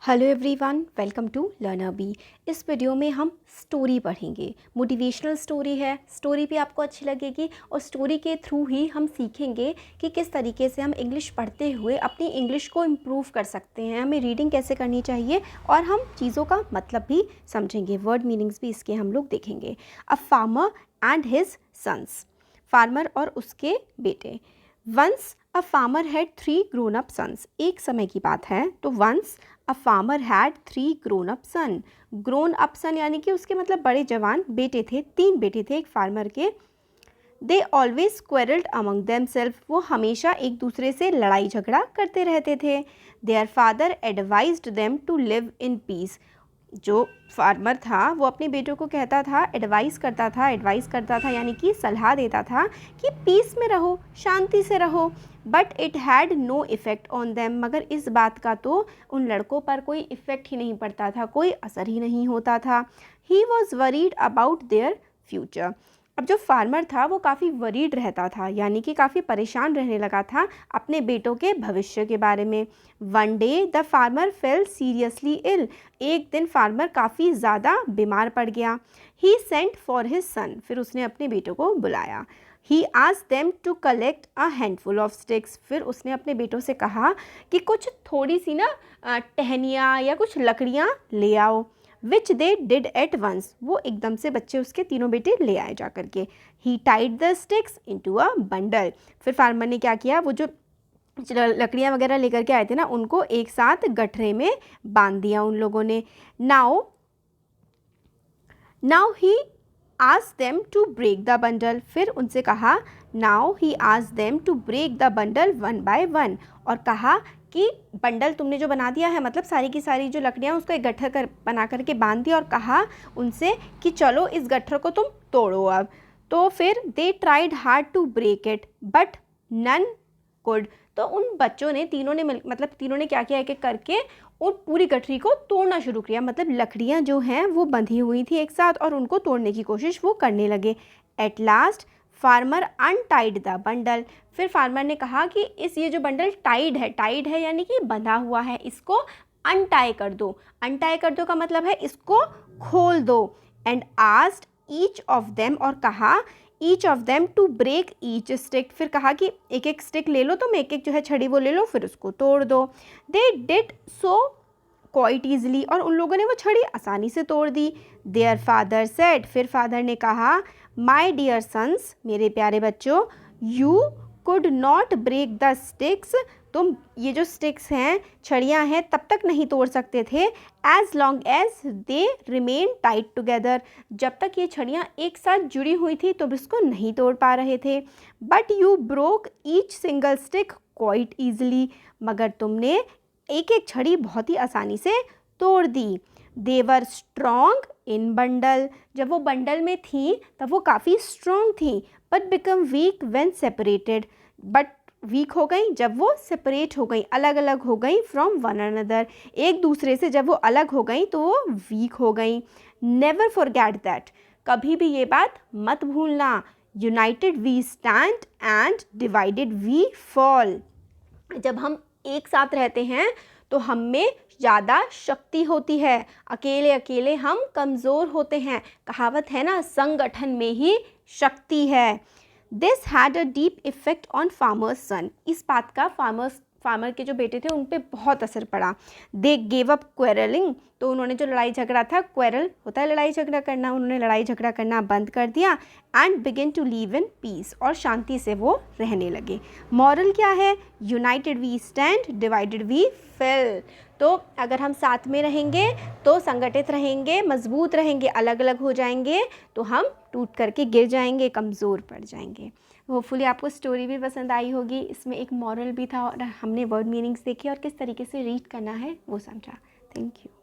Hello everyone, welcome to learner bee. इस वीडियो में हम स्टोरी पढ़ेंगे। मोटिवेशनल स्टोरी है। स्टोरी भी आपको अच्छी लगेगी और स्टोरी के थ्रू ही हम सीखेंगे कि किस तरीके से हम इंग्लिश पढ़ते हुए अपनी इंग्लिश को इम्प्रूव कर सकते हैं, हमें रीडिंग कैसे करनी चाहिए और हम चीज़ों का मतलब भी समझेंगे। वर्ड मीनिंग्स भी इसके हम लोग देखेंगे। A farmer and his sons, farmer और उसके बेटे। Once a farmer had 3 grown up sons, एक समय की बात है। तो once a farmer had 3 grown up son. Grown up son यानी कि उसके मतलब बड़े जवान बेटे थे, 3 बेटे थे एक फार्मर के। दे ऑलवेज क्वेरल्ड अमंग देमसेल्फ, वो हमेशा एक दूसरे से लड़ाई झगड़ा करते रहते थे। Their father advised them to live in peace, जो फार्मर था वो अपने बेटों को कहता था, एडवाइस करता था यानी कि सलाह देता था कि पीस में रहो, शांति से रहो। But it had no effect on them, मगर इस बात का तो उन लड़कों पर कोई इफ़ेक्ट ही नहीं पड़ता था, कोई असर ही नहीं होता था। He was worried about their future, अब जो फार्मर था वो काफ़ी वरीड रहता था, यानी कि काफ़ी परेशान रहने लगा था अपने बेटों के भविष्य के बारे में। One day the farmer fell seriously ill, एक दिन फार्मर काफ़ी ज़्यादा बीमार पड़ गया। He sent for his son, फिर उसने अपने बेटों को बुलाया। He asked them to collect a handful of sticks, फिर उसने अपने बेटों से कहा कि कुछ थोड़ी सी ना टहनियाँ या कुछ लकड़ियाँ ले आओ। विच दे डिड एट वंस, वो एकदम से बच्चे उसके तीनों बेटे ले आए जा करके। He tied the sticks into a bundle, फिर फार्मर ने क्या किया, वो जो लकड़ियाँ वगैरह लेकर के आए थे ना, उनको एक साथ गठरे में बांध दिया उन लोगों ने। Now he asked them to break the bundle, फिर उनसे कहा, now he asked them to break the bundle one by one, और कहा कि बंडल तुमने जो बना दिया है, मतलब सारी की सारी जो लकड़ियाँ उसको एक गट्ठर बना करके बांध दिया, और कहा उनसे कि चलो इस गट्ठर को तुम तोड़ो अब। तो फिर they tried hard to break it but none could, तो उन बच्चों ने तीनों ने क्या किया, एक एक करके और पूरी गठरी को तोड़ना शुरू किया। मतलब लकड़ियाँ जो हैं वो बंधी हुई थी एक साथ और उनको तोड़ने की कोशिश वो करने लगे। At last farmer untied the bundle, फिर फार्मर ने कहा कि ये जो बंडल टाइड है यानी कि बंधा हुआ है, इसको अनटाई कर दो। अनटाई कर दो का मतलब है इसको खोल दो। And asked each of them, और कहा each of them to break each stick, फिर कहा कि एक एक स्टिक ले लो तुम, एक एक जो है छड़ी वो ले लो, फिर उसको तोड़ दो। They did so quite easily, और उन लोगों ने वो छड़ी आसानी से तोड़ दी। देयर फादर सेड, फिर फादर ने कहा, माई डियर सन्स, मेरे प्यारे बच्चों, you could not break the sticks, तुम ये जो स्टिक्स हैं, छड़ियाँ हैं, तब तक नहीं तोड़ सकते थे, as long as they remain tight together, जब तक ये छड़ियाँ एक साथ जुड़ी हुई थी तो इसको नहीं तोड़ पा रहे थे। But you broke each single stick quite easily, मगर तुमने एक एक छड़ी बहुत ही आसानी से तोड़ दी। देवर स्ट्रॉन्ग इन बंडल, जब वो बंडल में थी तब वो काफ़ी स्ट्रॉन्ग थी। But become weak when separated, but weak हो गई जब वो सेपरेट हो गई, अलग अलग हो गई फ्रॉम वन अनदर, एक दूसरे से जब वो अलग हो गई तो वो वीक हो गई। नेवर फॉरगेट दैट, कभी भी ये बात मत भूलना। United we stand and divided we fall, जब हम एक साथ रहते हैं तो हम में ज़्यादा शक्ति होती है, अकेले अकेले हम कमज़ोर होते हैं। कहावत है ना, संगठन में ही शक्ति है। This had a deep effect on farmer's son, इस बात का फार्मर के जो बेटे थे उन पे बहुत असर पड़ा। दे गेव अप क्वेरलिंग, तो उन्होंने जो लड़ाई झगड़ा था, क्वेरल होता है लड़ाई झगड़ा करना, उन्होंने लड़ाई झगड़ा करना बंद कर दिया। And begin to live in peace, और शांति से वो रहने लगे। मॉरल क्या है, united we stand, divided we fell, तो अगर हम साथ में रहेंगे तो संगठित रहेंगे, मजबूत रहेंगे, अलग अलग हो जाएंगे तो हम टूट करके गिर जाएंगे, कमज़ोर पड़ जाएंगे। होपफुली आपको स्टोरी भी पसंद आई होगी, इसमें एक मॉरल भी था और हमने वर्ड मीनिंग्स देखे और किस तरीके से रीड करना है वो समझा। Thank you.